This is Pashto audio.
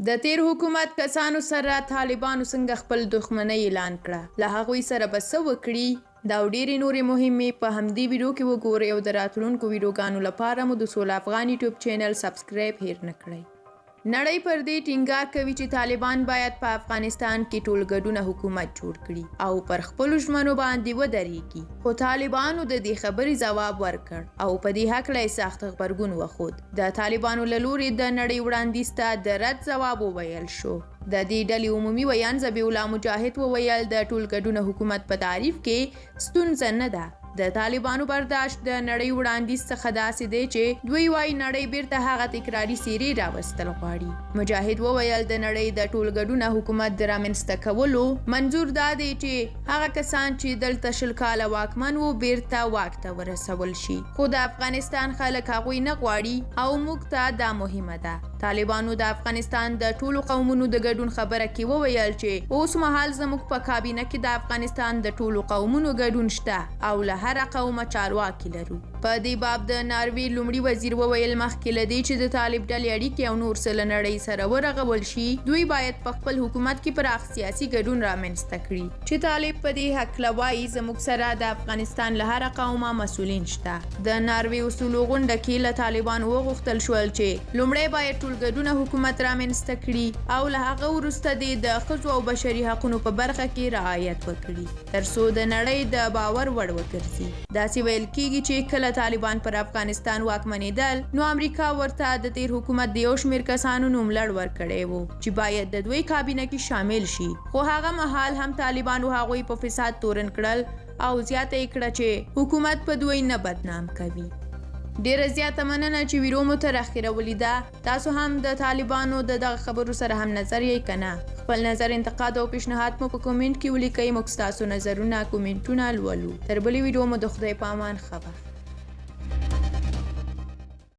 د تیر حکومت کسانو سره طالبانو څنګه خپل دښمنۍ اعلان کړه، له هغوی سره به څه وکړي، دا او ډېرې نورې مهمې په همدې ویډیو کې وګورئ او د راتلونکو ویډیوګانو لپاره مو د سوله افغان یوټیوب چینل سبسکرایب هیر نه کړئ. نړۍ پر دې ټینګار کوي چې طالبان باید په افغانستان کې ټولګډونه حکومت جوړ کړي او پر خپلو ژمنو باندې ودرېږي، خو طالبانو د دې خبرې ځواب ورکړ او په دې هکله یې سخت غبرګون وښود. د طالبانو له لوري د نړۍ وړاندیز ته د رد ځواب وویل شو. د دې ډلې عمومي ویان ذبیح الله مجاهد وویل د ټولګډونه حکومت په تعریف کې ستونزه نه ده. د طالبانو برداشت د نړۍ وړاندیز څخه داسې دی چې دوی وایي نړۍ بیرته هغه تکراري څیرې راوستل غواړي. مجاهد وویل د نړۍ د ټولګډونه حکومت د رامنځته کولو منظور دا دی چې هغه کسان چې دلته 20 کاله واکمن وو بیرته واک ته ورسول شي، خو د افغانستان خلک هغوی نه غواړي او موږ ته دا مهمه ده. طالبانو د افغانستان د ټولو قومونو د ګډون خبره کې وویل چې اوس مهال زموږ په کابینه کې د افغانستان د ټولو قومونو ګډون شته او له هر قومه چارواکي لرو. په دې باب د ناروې لومړي وزیر وویل مخکې له دې چې د طالب ډلې اړیکې او نور څه له نړۍ سره ورغول شي، دوی باید په خپل حکومت کې پراخ سیاسي ګډون رامنځته کړي. چې طالب په دې هکله وایي زموږ سره د افغانستان له هر قومه مسؤلین شته. د ناروې اصولو غونډه کې له طالبانو وغوښتل شول چې لومړی باید ټولګډونه حکومت رامنځته کړي او له هغه وروسته د ښځو او بشري حقونو په برخه کې رعایت وکړي ترڅو د نړۍ د باور وړ وګرځي. داسې ویل کېږي چې کله طالبان پر افغانستان واکمنېدل نو امریکا ورته د تیر حکومت د یو شمېر کسانو نوم لړ ورکړی و چې باید د دوی کابینه کې شامل شي، خو هغه مهال هم طالبانو هغوی په فساد تورن کړل او زیاته یې کړه چې حکومت په دوی نه بدنام کوي. ډیره زیاته مننه چې ویډیو مو تر اخره ولیده. تاسو هم د طالبانو د دغه خبرو سره هم نظر یې کنه؟ خپل نظر، انتقاد او پیشنهاد مو په کومنټ کې ولیکئ. موږ ستاسو نظرونه کومنټونه لولو. تر بلې ویډیو مو د خدای په امان. خبر